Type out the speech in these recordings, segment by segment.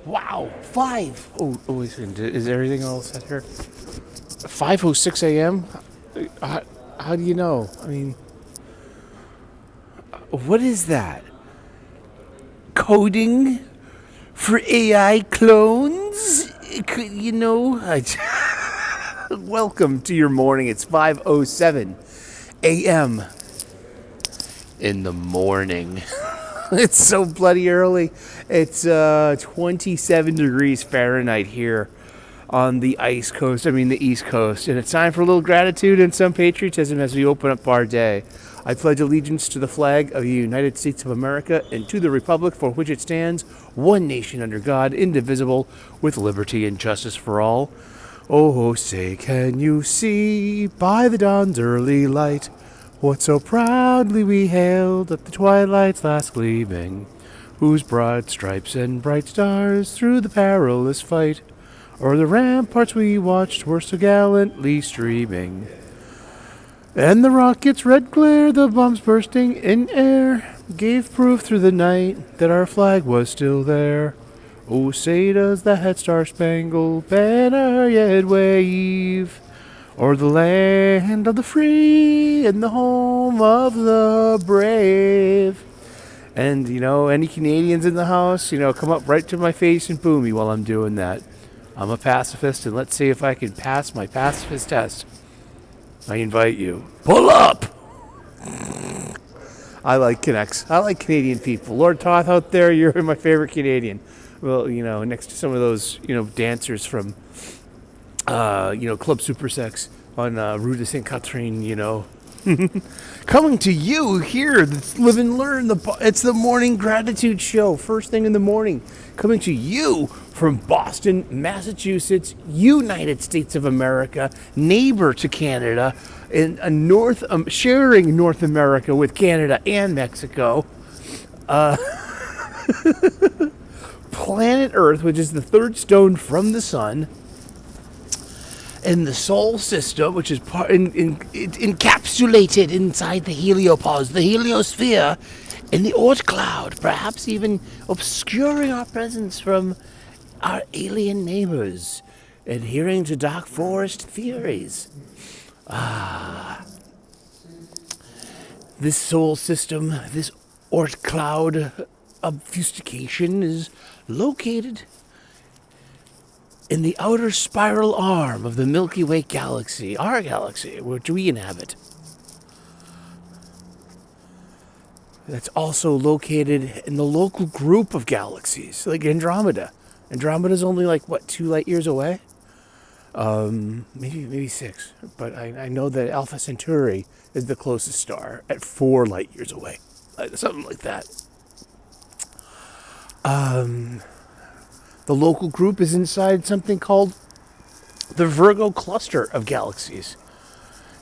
Wow, 5. Wait a second. Is everything all set here? 5:06 a.m. How do you know? I mean, what is that? Coding for AI clones? You know, welcome to your morning. It's 5:07 a.m. in the morning. It's so bloody early. It's 27 degrees Fahrenheit here on the the East Coast. And it's time for a little gratitude and some patriotism as we open up our day. I pledge allegiance to the flag of the United States of America and to the republic for which it stands, one nation under God, indivisible, with liberty and justice for all. Oh, say, can you see by the dawn's early light what so proudly we hailed at the twilight's last gleaming, whose broad stripes and bright stars through the perilous fight o'er the ramparts we watched were so gallantly streaming. And the rocket's red glare, the bombs bursting in air, gave proof through the night that our flag was still there. Oh, say does that star-spangled banner yet wave o'er the land of the free and the home of the brave. And, any Canadians in the house, come up right to my face and boo me while I'm doing that. I'm a pacifist, and let's see if I can pass my pacifist test. I invite you. Pull up! I like Canucks. I like Canadian people. Lord Toth out there, you're my favorite Canadian. Well, next to some of those, dancers from Club Super Sex on Rue de Saint Catherine, Coming to you here, Live and Learn. It's the morning gratitude show, first thing in the morning. Coming to you from Boston, Massachusetts, United States of America, neighbor to Canada, and sharing North America with Canada and Mexico. Planet Earth, which is the third stone from the sun, and the Sol system, which is encapsulated inside the heliopause, the heliosphere, and the Oort cloud, perhaps even obscuring our presence from our alien neighbors, adhering to dark forest theories. This Sol system, this Oort cloud obfuscation is located in the outer spiral arm of the Milky Way galaxy, our galaxy, which we inhabit. That's also located in the local group of galaxies, like Andromeda. Andromeda's only 2 light years away? Maybe 6. But I know that Alpha Centauri is the closest star at 4 light years away. Something like that. The local group is inside something called the Virgo cluster of galaxies.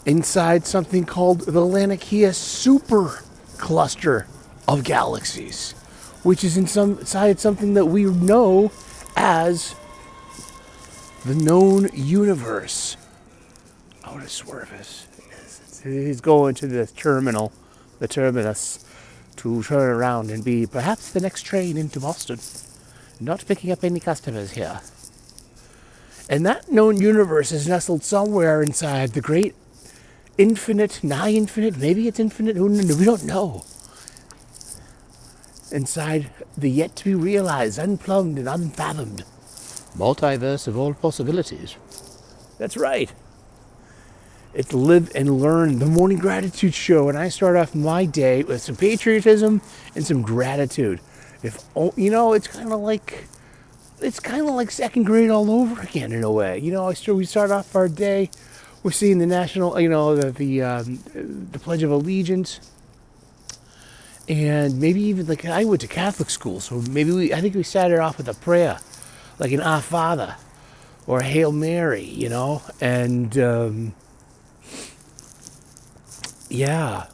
Inside something called the Laniakea super cluster of galaxies, which is inside something that we know as the known universe. Outer Swervis. He's going to the terminus, to turn around and be perhaps the next train into Boston. Not picking up any customers here. And that known universe is nestled somewhere inside the great infinite, nigh infinite, maybe it's infinite, we don't know. Inside the yet to be realized, unplumbed and unfathomed multiverse of all possibilities. That's right. It's Live and Learn, the morning gratitude show, and I start off my day with some patriotism and some gratitude. It's kind of like second grade all over again in a way. We start off our day, we're seeing the national, the Pledge of Allegiance, and maybe even I went to Catholic school, so I think we started off with a prayer, like an Our Father or a Hail Mary, and yeah.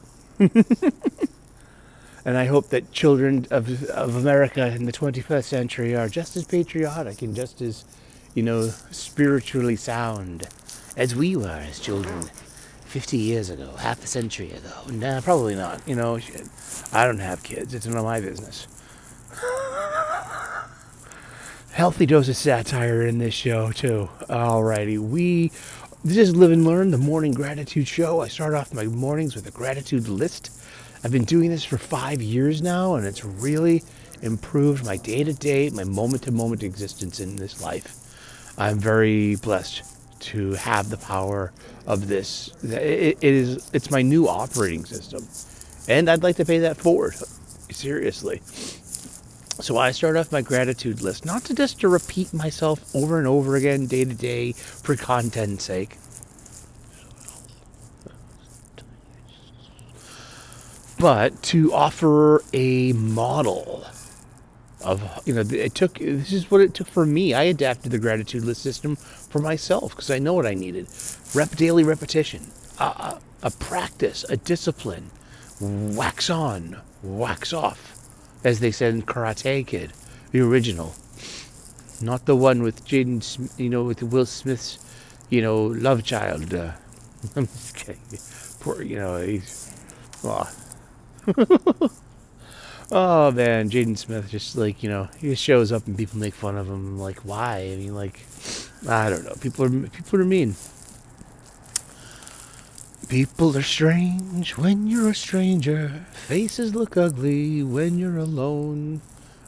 And I hope that children of America in the 21st century are just as patriotic and just as, spiritually sound as we were as children 50 years ago, half a century ago. Nah, probably not. I don't have kids. It's none of my business. Healthy dose of satire in this show too. Alrighty, this is Live and Learn, the morning gratitude show. I start off my mornings with a gratitude list. I've been doing this for 5 years now, and it's really improved my day-to-day, my moment-to-moment existence in this life. I'm very blessed to have the power of this. It's my new operating system, and I'd like to pay that forward. Seriously. So I start off my gratitude list, not to just to repeat myself over and over again day to day for content's sake. But to offer a model of, this is what it took for me. I adapted the gratitude list system for myself because I know what I needed. Daily repetition, a practice, a discipline, wax on, wax off. As they said in Karate Kid, the original. Not the one with with Will Smith's, love child. I'm just kidding. Poor, he's... Oh. Oh, man, Jaden Smith just, he just shows up and people make fun of him. Like, why? I mean, I don't know. People are mean. People are strange when you're a stranger. Faces look ugly when you're alone.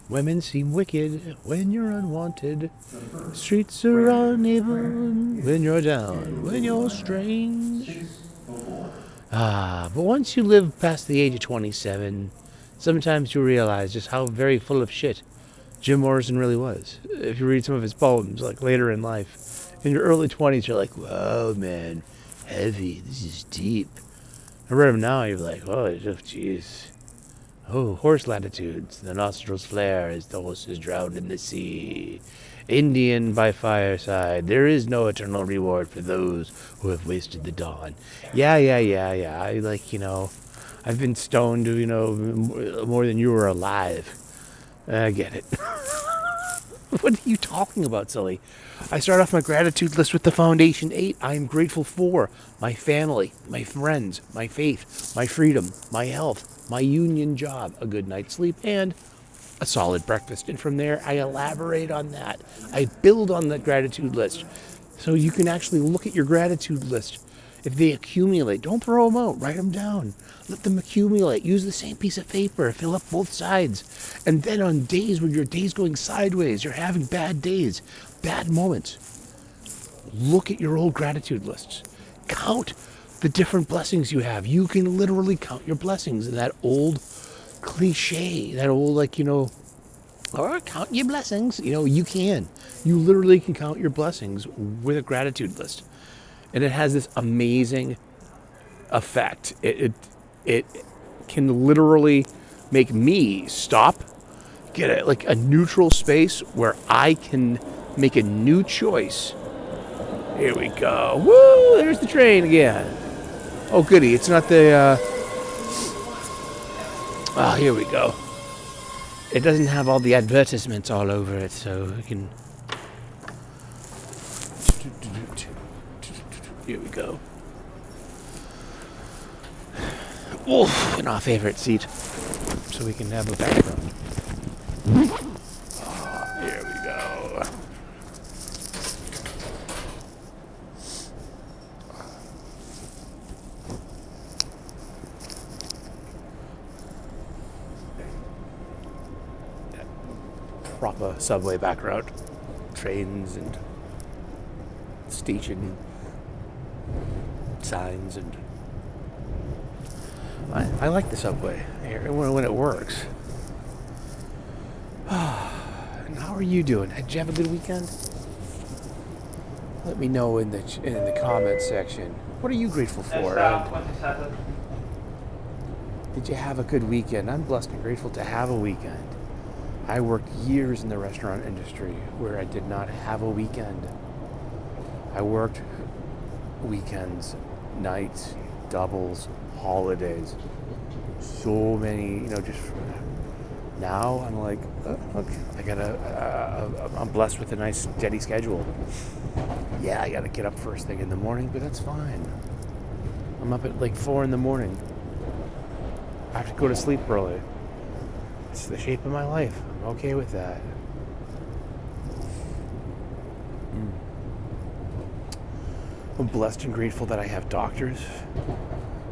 Women seem wicked when you're unwanted. Streets are uneven when you're down, when you're strange. But once you live past the age of 27, sometimes you realize just how very full of shit Jim Morrison really was. If you read some of his poems, later in life, in your early 20s, you're like, whoa, man. Heavy, this is deep. I read them now, you're like, oh, jeez. Oh, horse latitudes, the nostrils flare as the horse is drowned in the sea. Indian by fireside, there is no eternal reward for those who have wasted the dawn. Yeah. I've been stoned, more than you were alive. I get it. What are you talking about, silly? I start off my gratitude list with the Foundation 8. I am grateful for my family, my friends, my faith, my freedom, my health, my union job, a good night's sleep, and a solid breakfast. And from there, I elaborate on that. I build on that gratitude list. So you can actually look at your gratitude list. If they accumulate, don't throw them out. Write them down. Let them accumulate. Use the same piece of paper. Fill up both sides. And then on days when your day's going sideways, you're having bad days, bad moments, look at your old gratitude lists. Count the different blessings you have. You can literally count your blessings. And that old cliche, that old, count your blessings. You can. You literally can count your blessings with a gratitude list. And it has this amazing effect. It can literally make me stop, get a neutral space where I can make a new choice. Here we go. Woo! There's the train again. Oh, goody. It's not the... here we go. It doesn't have all the advertisements all over it, so we can... Here we go. Oof, in our favorite seat, so we can have a background. Here we go. Proper subway background. Trains and station signs, and I like the subway here when it works. And how are you doing? Did you have a good weekend? Let me know in the comments section. What are you grateful for? Did you have a good weekend? I'm blessed and grateful to have a weekend. I worked years in the restaurant industry where I did not have a weekend. I worked weekends, nights, doubles, holidays, so many, just now I'm like, okay, I'm blessed with a nice steady schedule. Yeah, I gotta get up first thing in the morning, but that's fine. I'm up at 4 in the morning. I have to go to sleep early. It's the shape of my life. I'm okay with that. I'm blessed and grateful that I have doctors,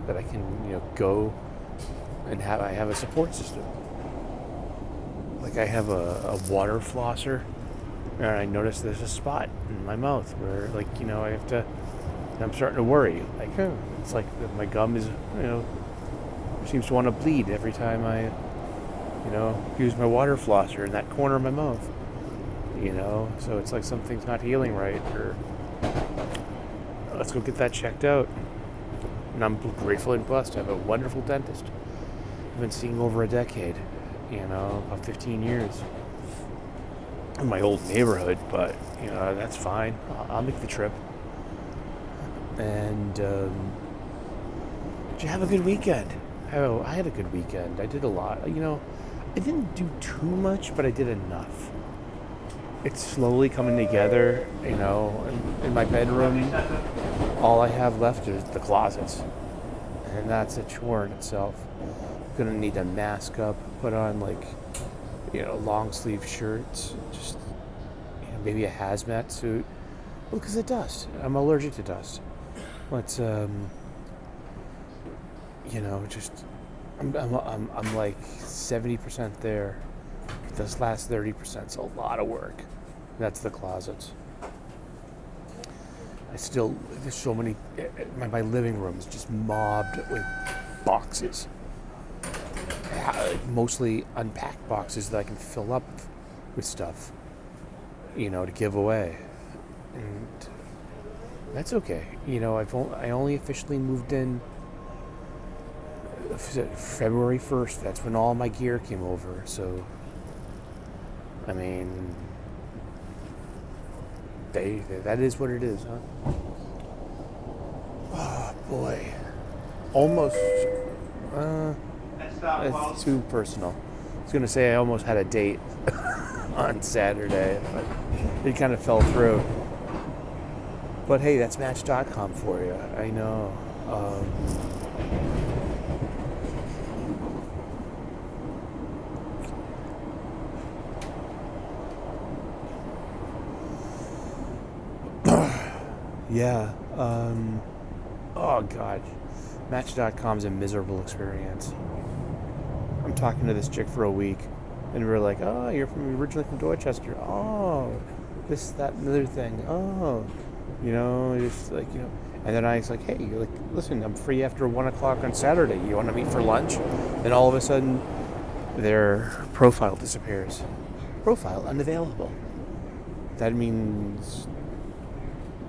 that I can, go and I have a support system. Like I have a water flosser, and I notice there's a spot in my mouth where, I have to. I'm starting to worry. It's like my gum is, seems to want to bleed every time I, use my water flosser in that corner of my mouth. So it's like something's not healing right, or let's go get that checked out. And I'm grateful and blessed to have a wonderful dentist I've been seeing over a decade, about 15 years in my old neighborhood, but, that's fine. I'll make the trip. And did you have a good weekend? Oh, I had a good weekend. I did a lot. I didn't do too much, but I did enough. It's slowly coming together, in my bedroom. All I have left is the closets. And that's a chore in itself. I'm gonna need to mask up, put on long sleeve shirts, just maybe a hazmat suit. Well, because of dust. I'm allergic to dust. But I'm like 70% there. This last 30% is a lot of work. That's the closets. There's so many. My living room is just mobbed with boxes. Mostly unpacked boxes that I can fill up with stuff, to give away. And that's okay. I only officially moved in February 1st. That's when all my gear came over. So, that is what it is, huh? Oh, boy. Almost. It's too personal. I was going to say I almost had a date on Saturday, but it kind of fell through. But hey, that's Match.com for you. I know. Yeah. Oh, God. Match.com is a miserable experience. I'm talking to this chick for a week, and we're like, oh, you're originally from Dorchester. Oh, this, that, and the other thing. Oh. Just and then I was like, hey, listen, I'm free after 1 o'clock on Saturday. You want to meet for lunch? And all of a sudden, their profile disappears. Profile unavailable. That means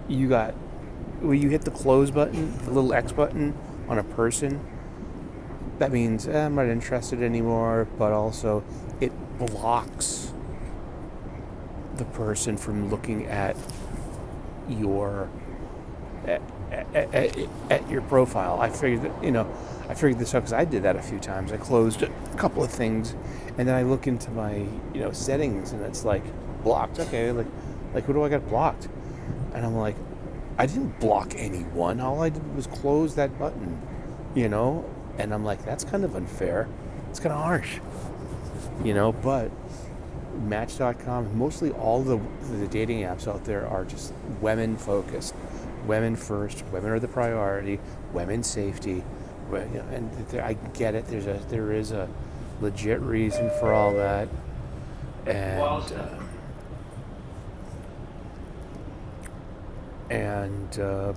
you hit the close button, the little X button on a person. That means I'm not interested anymore, but also it blocks the person from looking at your at your profile. I figured this out because I did that a few times. I closed a couple of things, and then I look into my settings, and it's like blocked. Okay, like who do I got blocked? And I'm like, I didn't block anyone. All I did was close that button, And I'm like, that's kind of unfair. It's kind of harsh, But Match.com, mostly all the dating apps out there are just women focused. Women first. Women are the priority. Women's safety. And I get it. There is a legit reason for all that.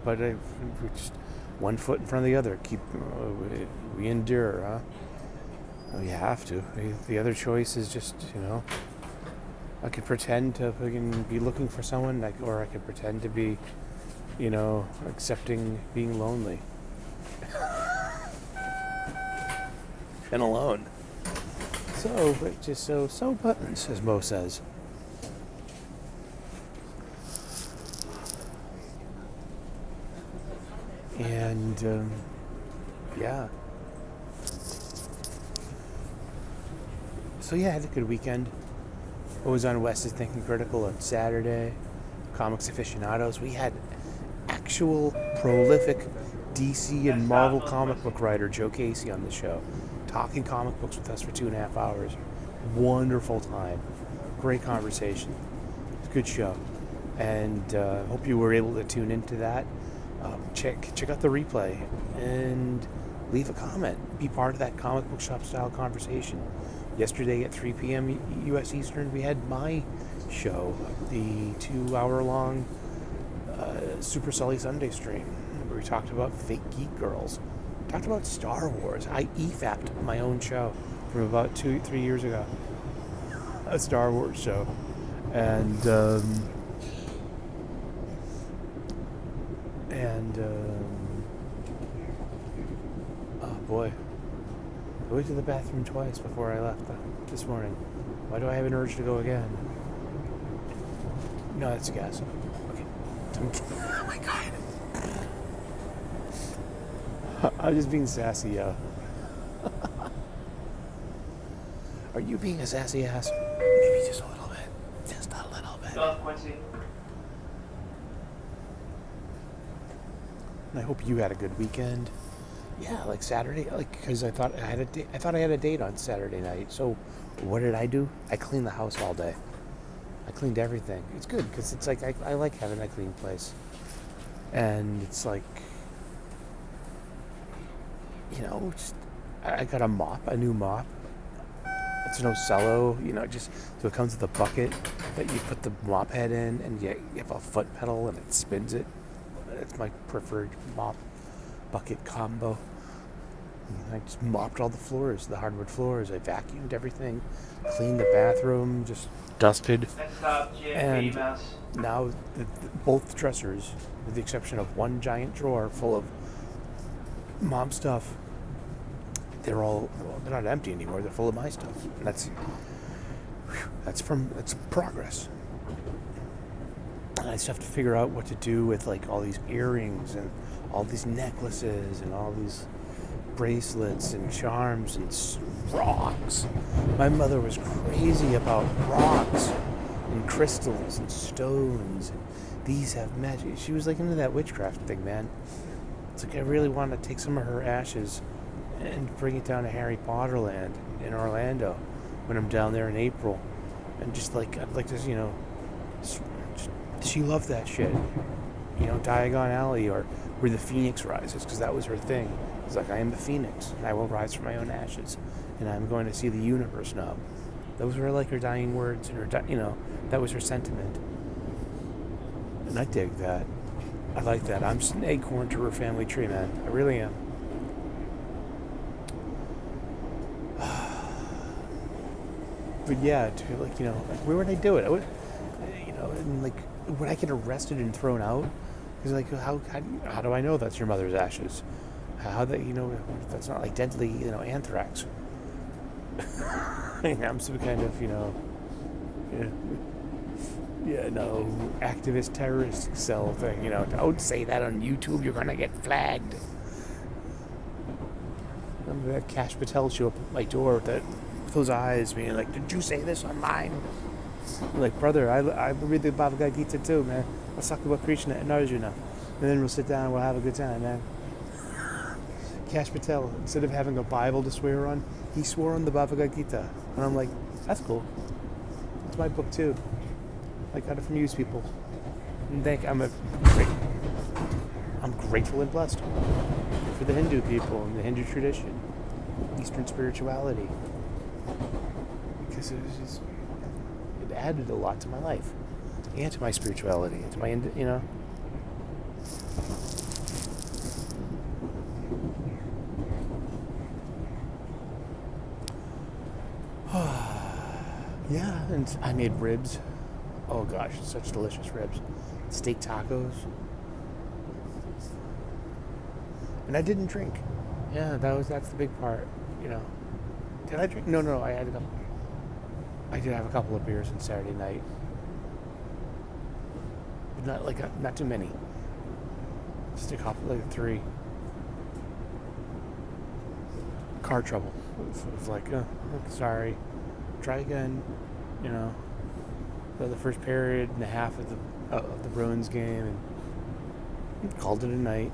But we just one foot in front of the other. We endure, huh? We have to. The other choice is just, I could pretend to be looking for someone, or I could pretend to be, accepting being lonely and alone. So buttons, as Mo says. And yeah. So yeah, I had a good weekend. I was on Wes is Thinking Critical on Saturday. Comics Aficionados. We had actual prolific DC and Marvel comic book writer Joe Casey on the show, talking comic books with us for 2.5 hours. Wonderful time. Great conversation. It's a good show. And hope you were able to tune into that. check out the replay and leave a comment. Be part of that comic book shop style conversation. Yesterday at 3 p.m. U.S. Eastern, we had my show, the 2-hour-long Super Sully Sunday stream, where we talked about fake geek girls. Talked about Star Wars. I EFAP'd my own show from about 2-3 years ago. A Star Wars show. And oh boy. I went to the bathroom twice before I left this morning. Why do I have an urge to go again? No, that's gas. Okay. Oh my god. I'm just being sassy, yo. Are you being a sassy ass? Maybe just a little bit. Just a little bit. Quincy. And I hope you had a good weekend. Yeah, like Saturday, because I thought I had a date on Saturday night. So, what did I do? I cleaned the house all day. I cleaned everything. It's good because it's like I like having a clean place, and it's like, just I got a new mop. It's no Cello, just so it comes with a bucket that you put the mop head in, and you have a foot pedal and it spins it. It's my preferred mop bucket combo. And I just mopped all the floors, the hardwood floors. I vacuumed everything, cleaned the bathroom, just dusted. And now both dressers, with the exception of one giant drawer full of mom stuff, they're not empty anymore. They're full of my stuff. And that's progress. And I just have to figure out what to do with like all these earrings and all these necklaces and all these bracelets and charms and rocks. My mother was crazy about rocks and crystals and stones. And these have magic. She was like into that witchcraft thing, man. It's like I really want to take some of her ashes and bring it down to Harry Potter Land in Orlando when I'm down there in April. And just like, I'd like to, she loved that shit. Diagon Alley or where the Phoenix rises, because that was her thing. It's like, I am the Phoenix, and I will rise from my own ashes, and I'm going to see the universe now. Those were like her dying words, and that was her sentiment. And I dig that. I like that. I'm just an acorn to her family tree, man. I really am. But yeah, where would I do it? I would, and like, would I get arrested and thrown out? Because like, how do I know that's your mother's ashes? How that that's not like deadly anthrax? I'm some kind of activist terrorist cell thing. Don't say that on YouTube. You're gonna get flagged. I'm gonna have Kash Patel show up at my door with those eyes, being like, "Did you say this online?" I'm like, brother, I read the Bhagavad Gita too, man. Let's talk about Krishna and Arjuna, and then we'll sit down and we'll have a good time, man. Kash Patel, instead of having a Bible to swear on, he swore on the Bhagavad Gita, and I'm like, that's cool. It's my book too. I got it from used people. And I'm grateful and blessed for the Hindu people and the Hindu tradition, Eastern spirituality, because it added a lot to my life and to my spirituality and to my yeah. And I made ribs. Oh gosh, such delicious ribs. Steak tacos. And I didn't drink. Yeah, that's the big part. Did I drink? No, I had a couple. I did have a couple of beers on Saturday night, but not too many. Just a couple, like 3. Car trouble. It was like, sorry, try again. The first period and a half of the Bruins game, and called it a night.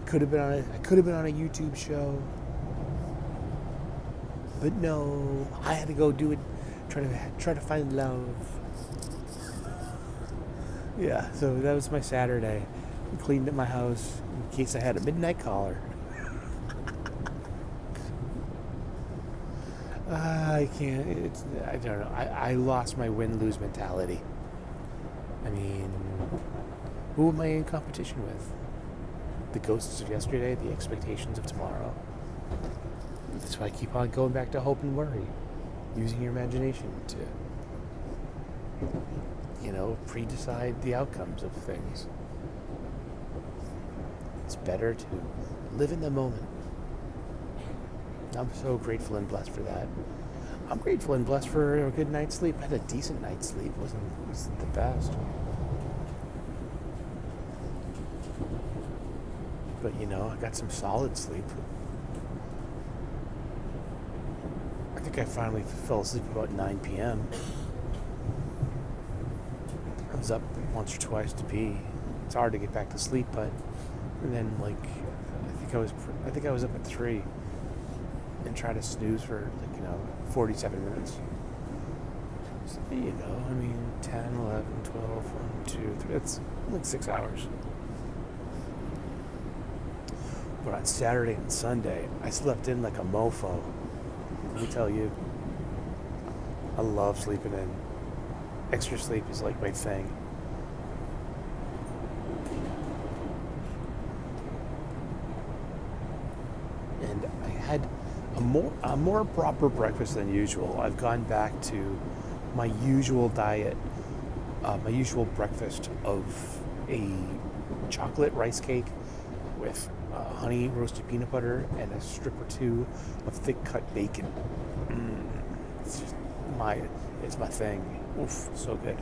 I could have been on a YouTube show, but no, I had to go do it. Try to find love. Yeah, so that was my Saturday. I cleaned up my house, in case I had a midnight caller. I can't. I don't know. I lost my win-lose mentality. I mean, who am I in competition with? The ghosts of yesterday, the expectations of tomorrow. That's why I keep on going back to hope and worry. Using your imagination to, pre-decide the outcomes of things. It's better to live in the moment. I'm so grateful and blessed for that. I'm grateful and blessed for a good night's sleep. I had a decent night's sleep. Wasn't the best. But, I got some solid sleep. I think I finally fell asleep about 9 p.m. I was up once or twice to pee. It's hard to get back to sleep, but and then I think I was up at 3 and try to snooze for 47 minutes. So there you go. I mean, 10, 11, 12, 1, 2, 3. It's like 6 hours. But on Saturday and Sunday, I slept in like a mofo. Let me tell you, I love sleeping in. Extra sleep is like my thing. And I had a more proper breakfast than usual. I've gone back to my usual diet, my usual breakfast of a chocolate rice cake with honey roasted peanut butter and a strip or two of thick cut bacon. It's my thing. Oof, so good.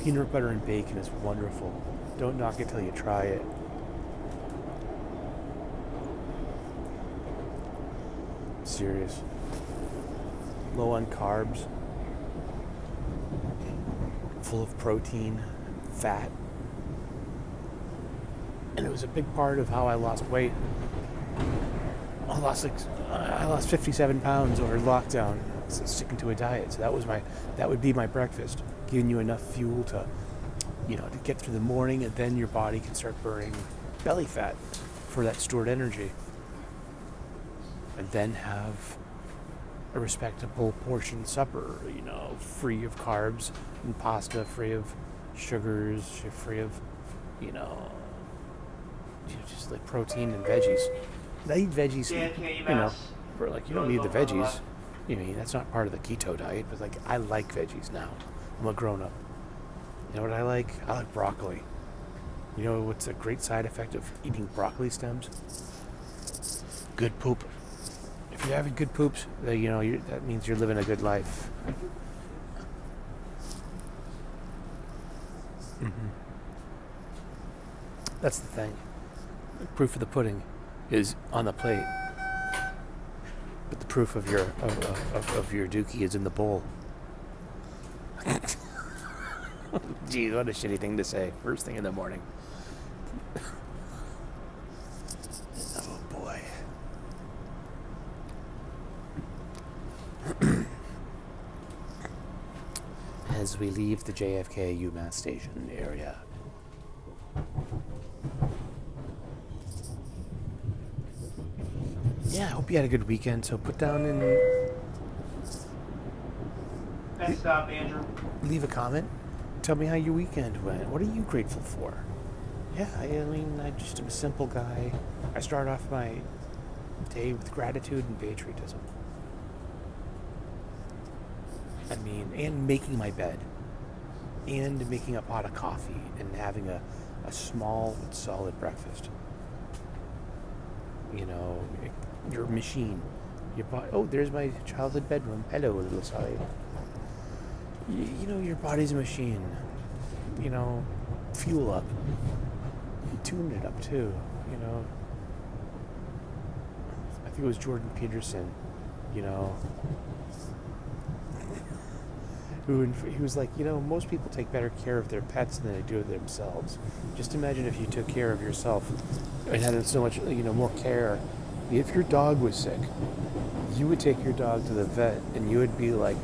Peanut butter and bacon is wonderful. Don't knock it till you try it. Serious. Low on carbs. Full of protein, fat. And it was a big part of how I lost weight. I lost 57 pounds over lockdown, sticking to a diet. So that would be my breakfast, giving you enough fuel to get through the morning, and then your body can start burning belly fat for that stored energy. And then have a respectable portion supper, free of carbs and pasta, free of sugars, free of, just like protein and veggies. I eat veggies, for you don't need the veggies. That's not part of the keto diet, but I like veggies now. I'm a grown up. You know what I like? I like broccoli. You know what's a great side effect of eating broccoli stems? Good poop. If you're having good poops, that means you're living a good life. Mm-hmm. That's the thing. Proof of the pudding is on the plate, but the proof of your dookie is in the bowl. Gee, what a shitty thing to say first thing in the morning. Oh boy. As we leave the JFK UMass station area. Yeah, I hope you had a good weekend. So put down in... Next stop, Andrew. Leave a comment. Tell me how your weekend went. What are you grateful for? Yeah, I just am a simple guy. I start off my day with gratitude and patriotism. And making my bed. And making a pot of coffee and having a small but solid breakfast. Your machine. Your body. Oh, there's my childhood bedroom. Hello, little Sally. Your body's a machine. Fuel up. Tune it up too. I think it was Jordan Peterson. He was like, most people take better care of their pets than they do of themselves. Just imagine if you took care of yourself and had so much, more care. If your dog was sick, you would take your dog to the vet and you would be like,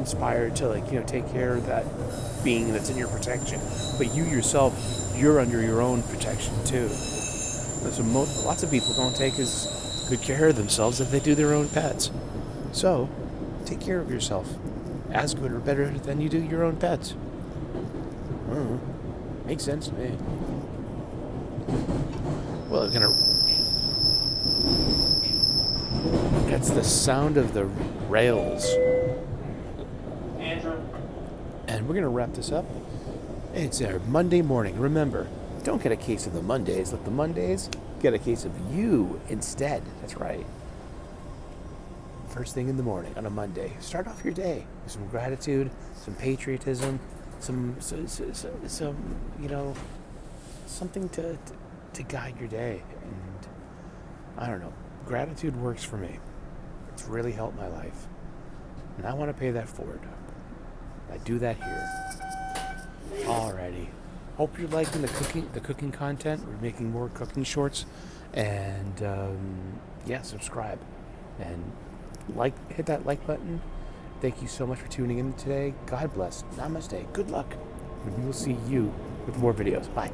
inspired to take care of that being that's in your protection. But you yourself, you're under your own protection too. So lots of people don't take as good care of themselves as they do their own pets. So take care of yourself as good or better than you do your own pets. Makes sense to me. Well, that's the sound of the rails. Andrew. And we're going to wrap this up. It's a Monday morning. Remember, don't get a case of the Mondays. Let the Mondays get a case of you instead. That's right. First thing in the morning on a Monday. Start off your day with some gratitude, some patriotism, some something to guide your day. And I don't know. Gratitude works for me. It's really helped my life. And I want to pay that forward. I do that here. Alrighty. Hope you're liking the cooking content. We're making more cooking shorts. And subscribe. And hit that like button. Thank you so much for tuning in today. God bless. Namaste. Good luck. And we will see you with more videos. Bye.